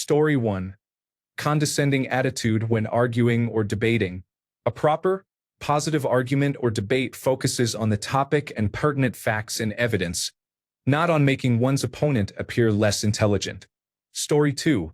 Story 1. Condescending attitude when arguing or debating. A proper, positive argument or debate focuses on the topic and pertinent facts and evidence, not on making one's opponent appear less intelligent. Story 2.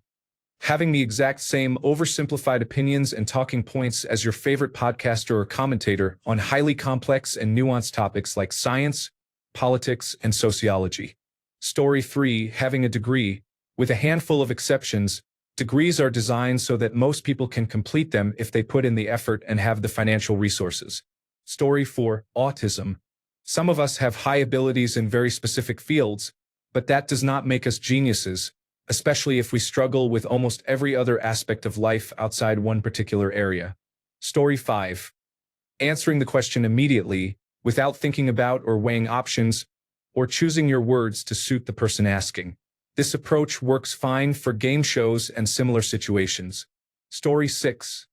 Having the exact same oversimplified opinions and talking points as your favorite podcaster or commentator on highly complex and nuanced topics like science, politics, and sociology. Story 3. Having a degree. With a handful of exceptions, degrees are designed so that most people can complete them if they put in the effort and have the financial resources. Story 4. Autism. Some of us have high abilities in very specific fields, but that does not make us geniuses, especially if we struggle with almost every other aspect of life outside one particular area. Story 5. Answering the question immediately, without thinking about or weighing options, or choosing your words to suit the person asking. This approach works fine for game shows and similar situations. Story 6.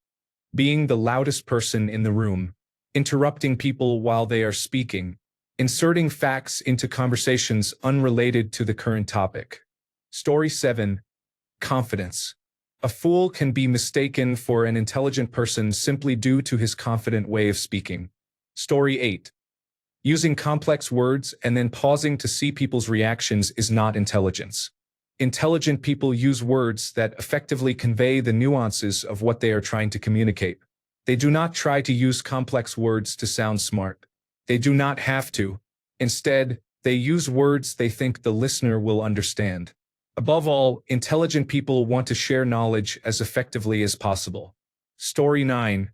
Being the loudest person in the room. Interrupting people while they are speaking. Inserting facts into conversations unrelated to the current topic. Story 7. Confidence. A fool can be mistaken for an intelligent person simply due to his confident way of speaking. Story 8. Using complex words and then pausing to see people's reactions is not intelligence. Intelligent people use words that effectively convey the nuances of what they are trying to communicate. They do not try to use complex words to sound smart. They do not have to. Instead, they use words they think the listener will understand. Above all, intelligent people want to share knowledge as effectively as possible. Story 9.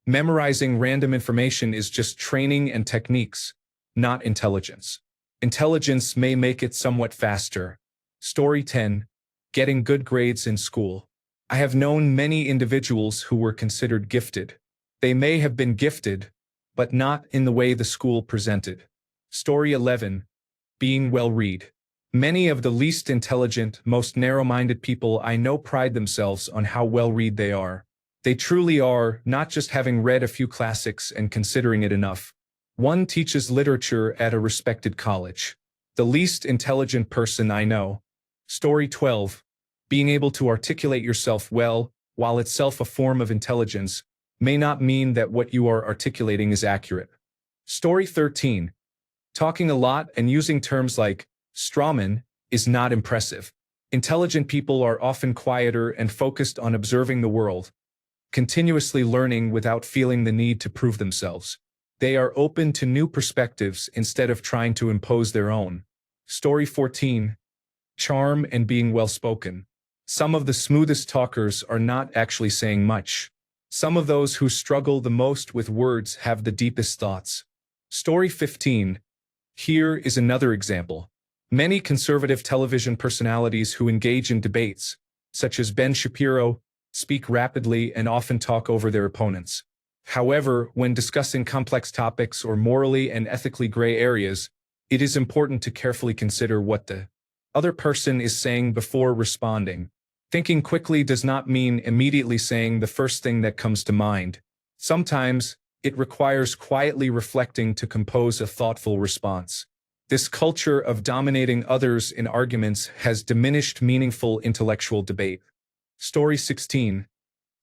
Memorizing random information is just training and techniques, not intelligence. Intelligence may make it somewhat faster. Story 10. Getting good grades in school. I have known many individuals who were considered gifted. They may have been gifted, but not in the way the school presented. Story 11. Being well-read. Many of the least intelligent, most narrow-minded people I know pride themselves on how well-read they are. They truly are, not just having read a few classics and considering it enough. One teaches literature at a respected college. The least intelligent person I know. Story 12. Being able to articulate yourself well, while itself a form of intelligence, may not mean that what you are articulating is accurate. Story 13. Talking a lot and using terms like strawman is not impressive. Intelligent people are often quieter and focused on observing the world, continuously learning without feeling the need to prove themselves. They are open to new perspectives instead of trying to impose their own. Story 14. Charm and being well-spoken. Some of the smoothest talkers are not actually saying much. Some of those who struggle the most with words have the deepest thoughts. Story 15. Here is another example. Many conservative television personalities who engage in debates, such as Ben Shapiro, speak rapidly and often talk over their opponents. However, when discussing complex topics or morally and ethically gray areas, it is important to carefully consider what the other person is saying before responding. Thinking quickly does not mean immediately saying the first thing that comes to mind. Sometimes, it requires quietly reflecting to compose a thoughtful response. This culture of dominating others in arguments has diminished meaningful intellectual debate. Story 16.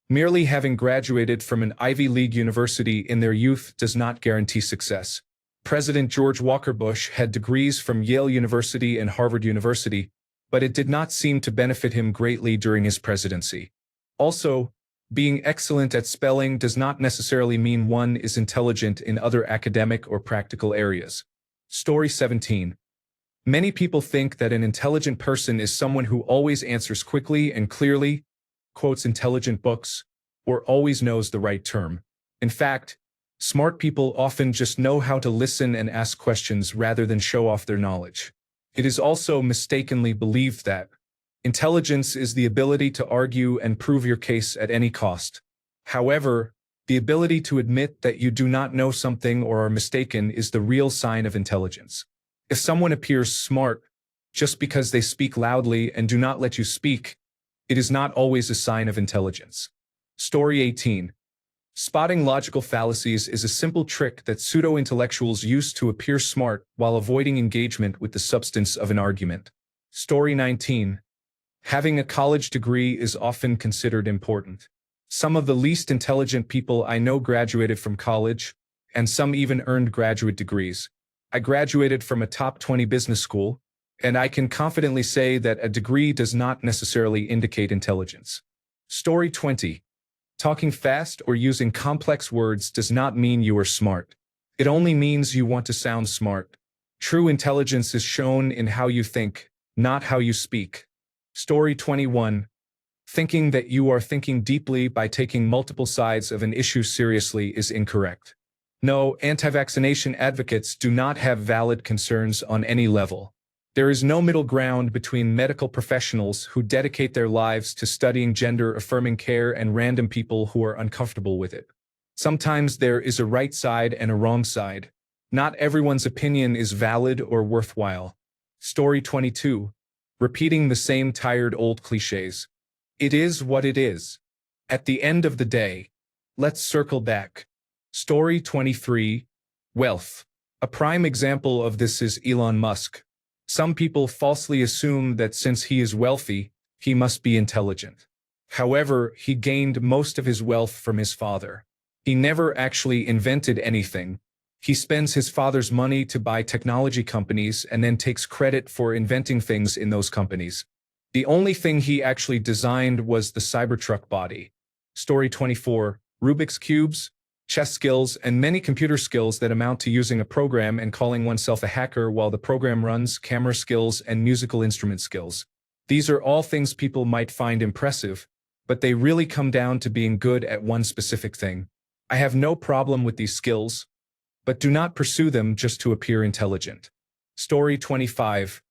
Merely having graduated from an Ivy League university in their youth does not guarantee success. President George Walker Bush had degrees from Yale University and Harvard University, but it did not seem to benefit him greatly during his presidency. Also, being excellent at spelling does not necessarily mean one is intelligent in other academic or practical areas. Story 17. Many people think that an intelligent person is someone who always answers quickly and clearly, quotes intelligent books, or always knows the right term. In fact, smart people often just know how to listen and ask questions rather than show off their knowledge. It is also mistakenly believed that intelligence is the ability to argue and prove your case at any cost. However, the ability to admit that you do not know something or are mistaken is the real sign of intelligence. If someone appears smart just because they speak loudly and do not let you speak, it is not always a sign of intelligence. Story 18. Spotting logical fallacies is a simple trick that pseudo-intellectuals use to appear smart while avoiding engagement with the substance of an argument. Story 19. Having a college degree is often considered important. Some of the least intelligent people I know graduated from college, and some even earned graduate degrees. I graduated from a top 20 business school, and I can confidently say that a degree does not necessarily indicate intelligence. Story 20. Talking fast or using complex words does not mean you are smart. It only means you want to sound smart. True intelligence is shown in how you think, not how you speak. Story 21. Thinking that you are thinking deeply by taking multiple sides of an issue seriously is incorrect. No, anti-vaccination advocates do not have valid concerns on any level. There is no middle ground between medical professionals who dedicate their lives to studying gender-affirming care and random people who are uncomfortable with it. Sometimes there is a right side and a wrong side. Not everyone's opinion is valid or worthwhile. Story 22. Repeating the same tired old cliches. It is what it is. At the end of the day, let's circle back. Story 23. Wealth. A prime example of this is Elon Musk. Some people falsely assume that since he is wealthy, he must be intelligent. However, he gained most of his wealth from his father. He never actually invented anything. He spends his father's money to buy technology companies and then takes credit for inventing things in those companies. The only thing he actually designed was the Cybertruck body. Story 24. Rubik's Cubes, chess skills, and many computer skills that amount to using a program and calling oneself a hacker while the program runs, camera skills, and musical instrument skills. These are all things people might find impressive, but they really come down to being good at one specific thing. I have no problem with these skills, but do not pursue them just to appear intelligent. Story 25.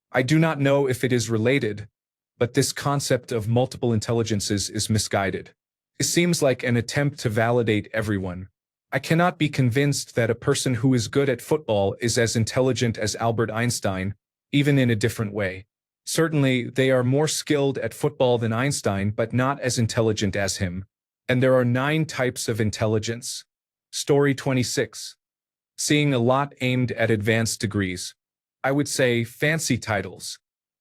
I do not know if it is related, but this concept of multiple intelligences is misguided. It seems like an attempt to validate everyone. I cannot be convinced that a person who is good at football is as intelligent as Albert Einstein, even in a different way. Certainly, they are more skilled at football than Einstein, but not as intelligent as him. And there are 9 types of intelligence. Story 26. Seeing a lot aimed at advanced degrees. I would say fancy titles.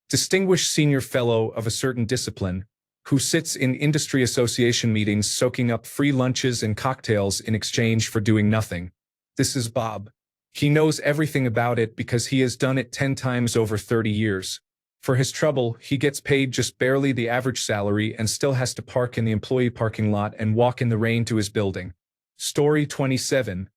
Distinguished senior fellow of a certain discipline, who sits in industry association meetings soaking up free lunches and cocktails in exchange for doing nothing. This is Bob. He knows everything about it because he has done it 10 times over 30 years. For his trouble, he gets paid just barely the average salary and still has to park in the employee parking lot and walk in the rain to his building. Story 27.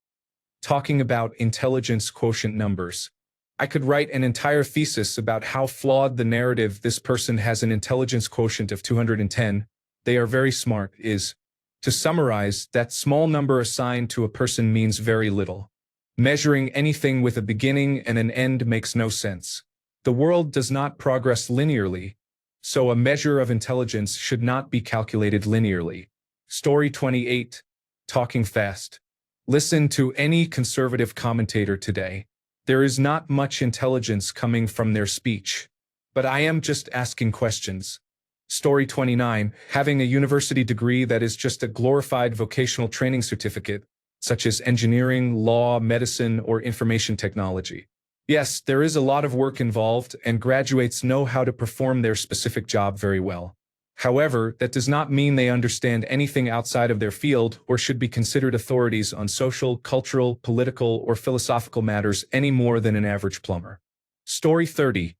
Talking about intelligence quotient numbers. I could write an entire thesis about how flawed the narrative "this person has an intelligence quotient of 210, they are very smart" is. To summarize, that small number assigned to a person means very little. Measuring anything with a beginning and an end makes no sense. The world does not progress linearly, so a measure of intelligence should not be calculated linearly. Story 28. Talking fast. Listen to any conservative commentator today. There is not much intelligence coming from their speech. But I am just asking questions. Story 29. Having a university degree that is just a glorified vocational training certificate, such as engineering, law, medicine, or information technology. Yes, there is a lot of work involved, and graduates know how to perform their specific job very well. However, that does not mean they understand anything outside of their field or should be considered authorities on social, cultural, political, or philosophical matters any more than an average plumber. Story 30.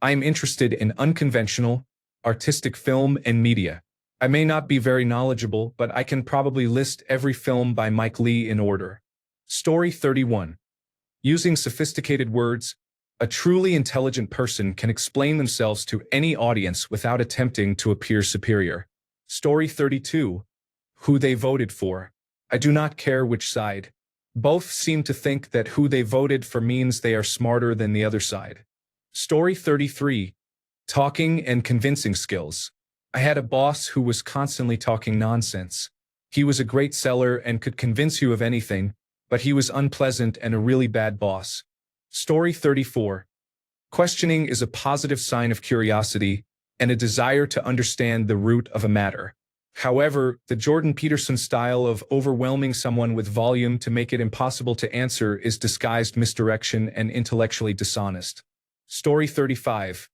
I am interested in unconventional, artistic film and media. I may not be very knowledgeable, but I can probably list every film by Mike Leigh in order. Story 31. Using sophisticated words, a truly intelligent person can explain themselves to any audience without attempting to appear superior. Story 32. Who they voted for. I do not care which side. Both seem to think that who they voted for means they are smarter than the other side. Story 33. Talking and convincing skills. I had a boss who was constantly talking nonsense. He was a great seller and could convince you of anything, but he was unpleasant and a really bad boss. Story 34. Questioning is a positive sign of curiosity and a desire to understand the root of a matter. However, the Jordan Peterson style of overwhelming someone with volume to make it impossible to answer is disguised misdirection and intellectually dishonest. Story 35.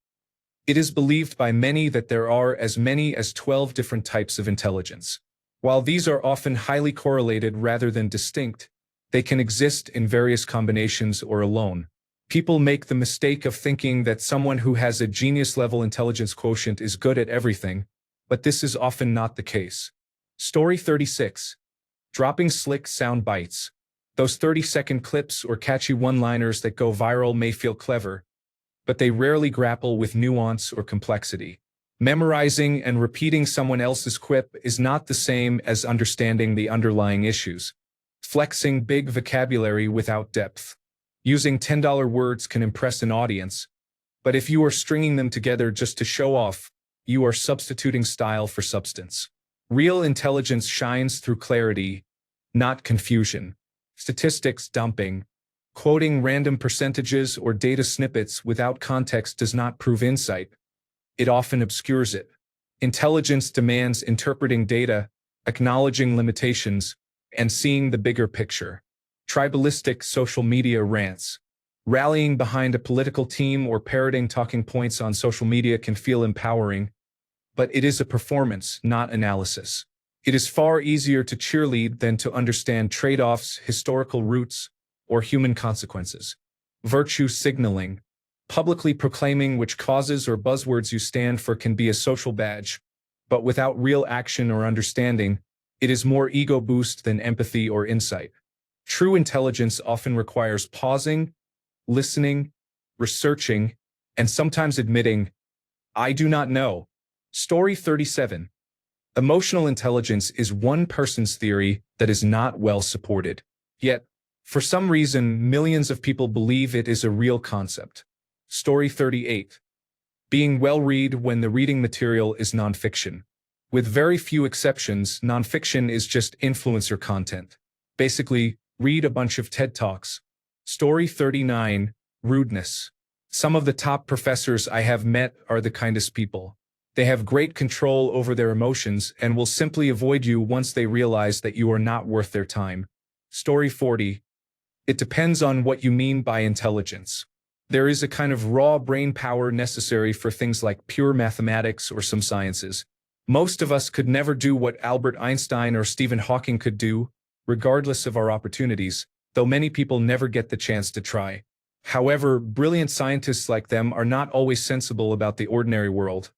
It is believed by many that there are as many as 12 different types of intelligence. While these are often highly correlated rather than distinct, they can exist in various combinations or alone. People make the mistake of thinking that someone who has a genius-level intelligence quotient is good at everything, but this is often not the case. Story 36. Dropping slick sound bites. Those 30-second clips or catchy one-liners that go viral may feel clever, but they rarely grapple with nuance or complexity. Memorizing and repeating someone else's quip is not the same as understanding the underlying issues. Flexing big vocabulary without depth. Using $10 words can impress an audience, but if you are stringing them together just to show off, you are substituting style for substance. Real intelligence shines through clarity, not confusion. Statistics dumping. Quoting random percentages or data snippets without context does not prove insight. It often obscures it. Intelligence demands interpreting data, acknowledging limitations, and seeing the bigger picture. Tribalistic social media rants. Rallying behind a political team or parroting talking points on social media can feel empowering, but it is a performance, not analysis. It is far easier to cheerlead than to understand trade-offs, historical roots, or human consequences. Virtue signaling. Publicly proclaiming which causes or buzzwords you stand for can be a social badge, but without real action or understanding, it is more ego boost than empathy or insight. True intelligence often requires pausing, listening, researching, and sometimes admitting, I do not know. Story 37. Emotional intelligence is one person's theory that is not well supported. Yet, for some reason, millions of people believe it is a real concept. Story 38. Being well-read when the reading material is nonfiction. With very few exceptions, nonfiction is just influencer content. Basically, read a bunch of TED Talks. Story 39. Rudeness. Some of the top professors I have met are the kindest people. They have great control over their emotions and will simply avoid you once they realize that you are not worth their time. Story 40. It depends on what you mean by intelligence. There is a kind of raw brain power necessary for things like pure mathematics or some sciences. Most of us could never do what Albert Einstein or Stephen Hawking could do, regardless of our opportunities, though many people never get the chance to try. However, brilliant scientists like them are not always sensible about the ordinary world.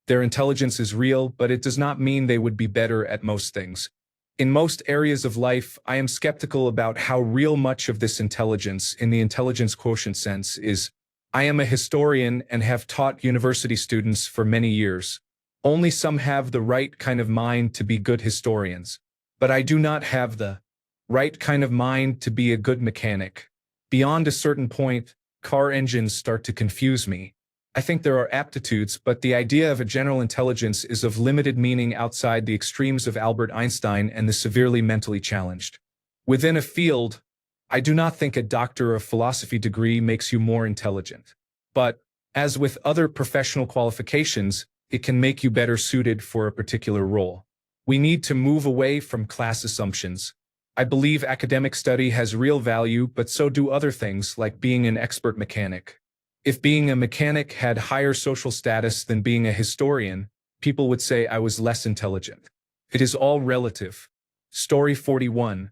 Their intelligence is real, but it does not mean they would be better at most things. In most areas of life, I am skeptical about how real much of this intelligence, in the intelligence quotient sense, is. I am a historian and have taught university students for many years. Only some have the right kind of mind to be good historians. But I do not have the right kind of mind to be a good mechanic. Beyond a certain point, car engines start to confuse me. I think there are aptitudes, but the idea of a general intelligence is of limited meaning outside the extremes of Albert Einstein and the severely mentally challenged. Within a field, I do not think a doctor of philosophy degree makes you more intelligent. But, as with other professional qualifications, it can make you better suited for a particular role. We need to move away from class assumptions. I believe academic study has real value, but so do other things like being an expert mechanic. If being a mechanic had higher social status than being a historian, people would say I was less intelligent. It is all relative. Story 41.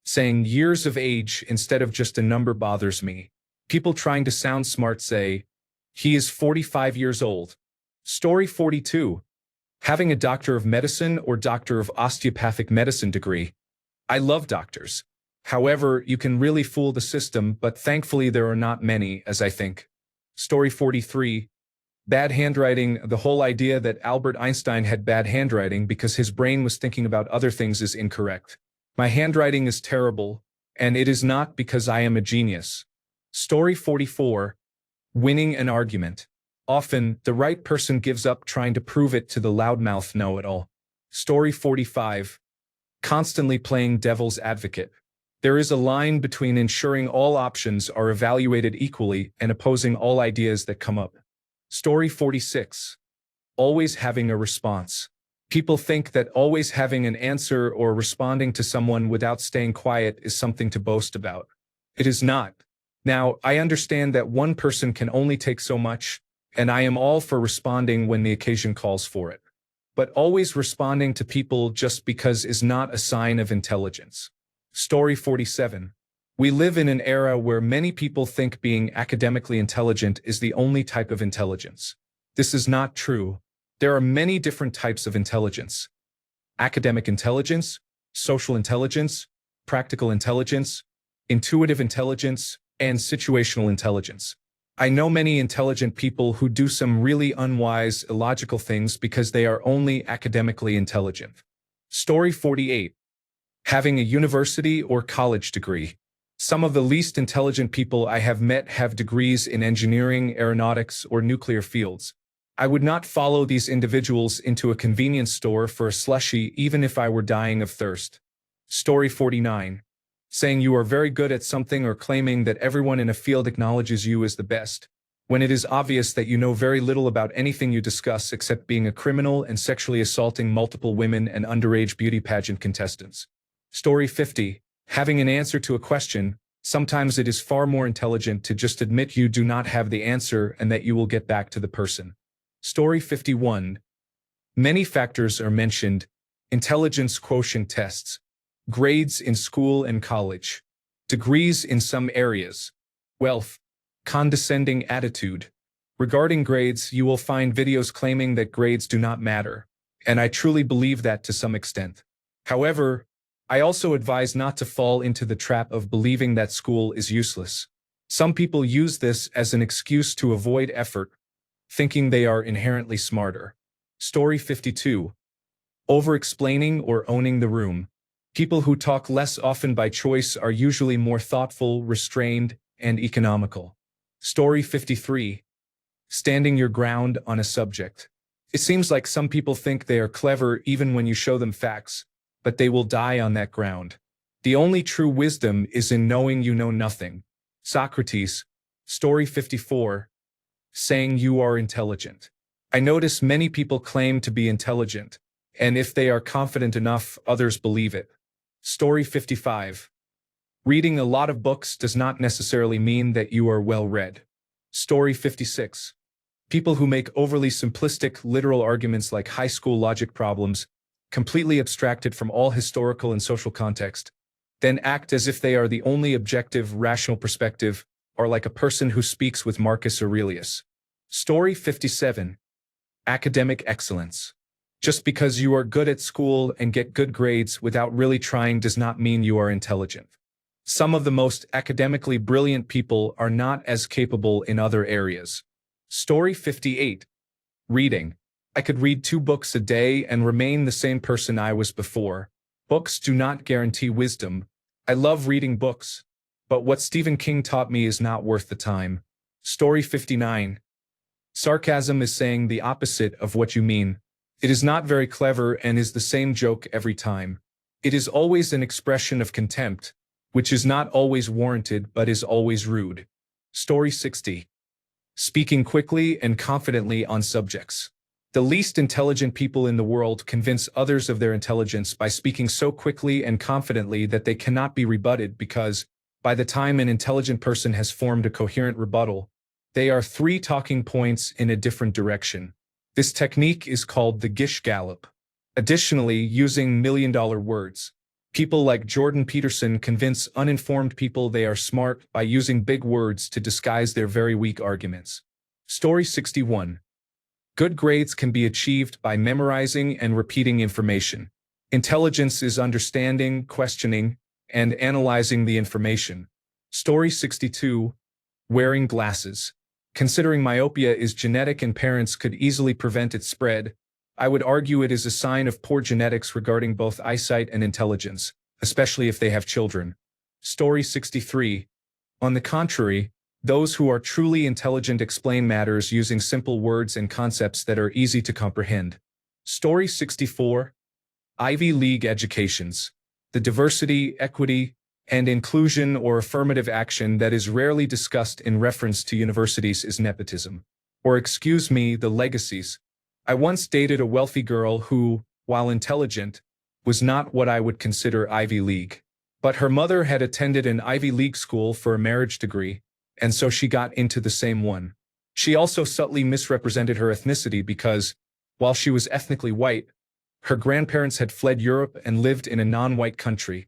Saying years of age instead of just a number bothers me. People trying to sound smart say, he is 45 years old. Story 42. Having a Doctor of Medicine or Doctor of Osteopathic Medicine degree. I love doctors. However, you can really fool the system, but thankfully there are not many, as I think. Story 43. Bad handwriting. The whole idea that Albert Einstein had bad handwriting because his brain was thinking about other things is incorrect. My handwriting is terrible, and it is not because I am a genius. Story 44. Winning an argument. Often, the right person gives up trying to prove it to the loudmouth know-it-all. Story 45. Constantly playing devil's advocate. There is a line between ensuring all options are evaluated equally and opposing all ideas that come up. Story 46. Always having a response. People think that always having an answer or responding to someone without staying quiet is something to boast about. It is not. Now, I understand that one person can only take so much, and I am all for responding when the occasion calls for it. But always responding to people just because is not a sign of intelligence. Story 47. We live in an era where many people think being academically intelligent is the only type of intelligence. This is not true. There are many different types of intelligence. Academic intelligence, social intelligence, practical intelligence, intuitive intelligence, and situational intelligence. I know many intelligent people who do some really unwise, illogical things because they are only academically intelligent. Story 48. Having a university or college degree. Some of the least intelligent people I have met have degrees in engineering, aeronautics, or nuclear fields. I would not follow these individuals into a convenience store for a slushie even if I were dying of thirst. Story 49. Saying you are very good at something or claiming that everyone in a field acknowledges you as the best, when it is obvious that you know very little about anything you discuss except being a criminal and sexually assaulting multiple women and underage beauty pageant contestants. Story 50. Having an answer to a question, sometimes it is far more intelligent to just admit you do not have the answer and that you will get back to the person. Story 51. Many factors are mentioned: intelligence quotient tests, grades in school and college, degrees in some areas, wealth, condescending attitude. Regarding grades, you will find videos claiming that grades do not matter, and I truly believe that to some extent. However, I also advise not to fall into the trap of believing that school is useless. Some people use this as an excuse to avoid effort, thinking they are inherently smarter. Story 52. Over-explaining or owning the room. People who talk less often by choice are usually more thoughtful, restrained, and economical. Story 53. Standing your ground on a subject. It seems like some people think they are clever even when you show them facts, but they will die on that ground. The only true wisdom is in knowing you know nothing. Socrates. Story 54. Saying you are intelligent. I notice many people claim to be intelligent, and if they are confident enough, others believe it. Story 55. Reading a lot of books does not necessarily mean that you are well read. Story 56. People who make overly simplistic, literal arguments like high school logic problems, completely abstracted from all historical and social context, then act as if they are the only objective, rational perspective, or like a person who speaks with Marcus Aurelius. Story 57. Academic excellence. Just because you are good at school and get good grades without really trying does not mean you are intelligent. Some of the most academically brilliant people are not as capable in other areas. Story 58. Reading. I could read 2 books a day and remain the same person I was before. Books do not guarantee wisdom. I love reading books, but what Stephen King taught me is not worth the time. Story 59. Sarcasm is saying the opposite of what you mean. It is not very clever and is the same joke every time. It is always an expression of contempt, which is not always warranted but is always rude. Story 60. Speaking quickly and confidently on subjects. The least intelligent people in the world convince others of their intelligence by speaking so quickly and confidently that they cannot be rebutted because, by the time an intelligent person has formed a coherent rebuttal, they are 3 talking points in a different direction. This technique is called the Gish Gallop. Additionally, using million-dollar words, people like Jordan Peterson convince uninformed people they are smart by using big words to disguise their very weak arguments. Story 61. Good grades can be achieved by memorizing and repeating information. Intelligence is understanding, questioning, and analyzing the information. Story 62. Wearing glasses. Considering myopia is genetic and parents could easily prevent its spread, I would argue it is a sign of poor genetics regarding both eyesight and intelligence, especially if they have children. Story 63. On the contrary, those who are truly intelligent explain matters using simple words and concepts that are easy to comprehend. Story 64. Ivy League educations. The diversity, equity, and inclusion or affirmative action that is rarely discussed in reference to universities is nepotism. Or excuse me, the legacies. I once dated a wealthy girl who, while intelligent, was not what I would consider Ivy League. But her mother had attended an Ivy League school for a marriage degree, and so she got into the same one. She also subtly misrepresented her ethnicity because, while she was ethnically white, her grandparents had fled Europe and lived in a non-white country,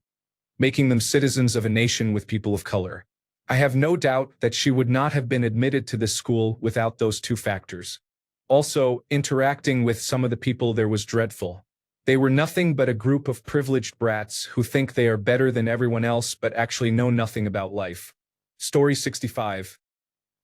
making them citizens of a nation with people of color. I have no doubt that she would not have been admitted to this school without those two factors. Also, interacting with some of the people there was dreadful. They were nothing but a group of privileged brats who think they are better than everyone else but actually know nothing about life. Story 65.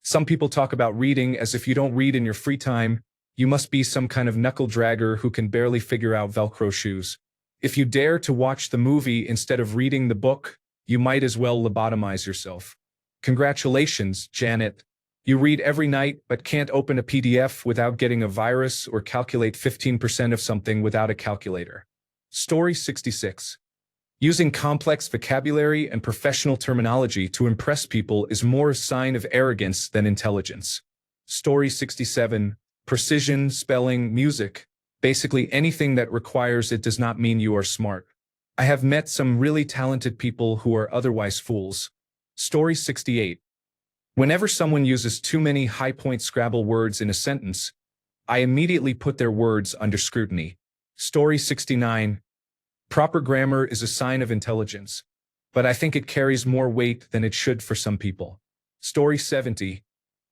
Some people talk about reading as if you don't read in your free time, you must be some kind of knuckle-dragger who can barely figure out Velcro shoes. If you dare to watch the movie instead of reading the book, you might as well lobotomize yourself. Congratulations, Janet. You read every night but can't open a PDF without getting a virus or calculate 15% of something without a calculator. Story 66. Using complex vocabulary and professional terminology to impress people is more a sign of arrogance than intelligence. Story 67. Precision, spelling, music. Basically anything that requires it does not mean you are smart. I have met some really talented people who are otherwise fools. Story 68. Whenever someone uses too many high-point Scrabble words in a sentence, I immediately put their words under scrutiny. Story 69. Proper grammar is a sign of intelligence, but I think it carries more weight than it should for some people. Story 70.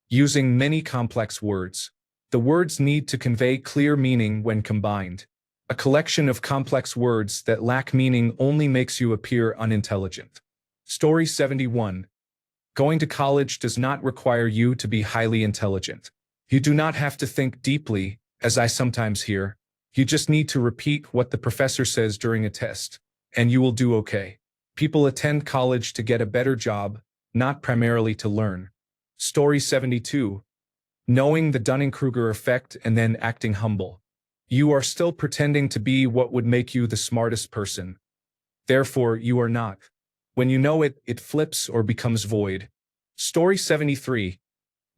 Using many complex words. The words need to convey clear meaning when combined. A collection of complex words that lack meaning only makes you appear unintelligent. Story 71. Going to college does not require you to be highly intelligent. You do not have to think deeply, as I sometimes hear. You just need to repeat what the professor says during a test, and you will do okay. People attend college to get a better job, not primarily to learn. Story 72. Knowing the Dunning-Kruger effect and then acting humble. You are still pretending to be what would make you the smartest person. Therefore, you are not. When you know it, it flips or becomes void. Story 73.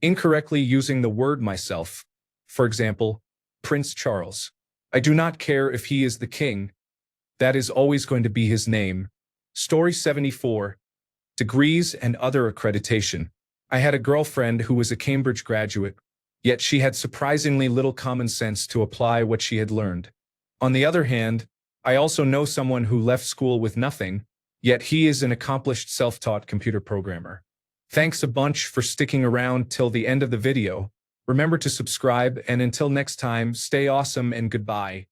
Incorrectly using the word myself. For example, Prince Charles. I do not care if he is the king. That is always going to be his name. Story 74. Degrees and other accreditation. I had a girlfriend who was a Cambridge graduate, yet she had surprisingly little common sense to apply what she had learned. On the other hand, I also know someone who left school with nothing, yet he is an accomplished self-taught computer programmer. Thanks a bunch for sticking around till the end of the video. Remember to subscribe, and until next time, stay awesome and goodbye.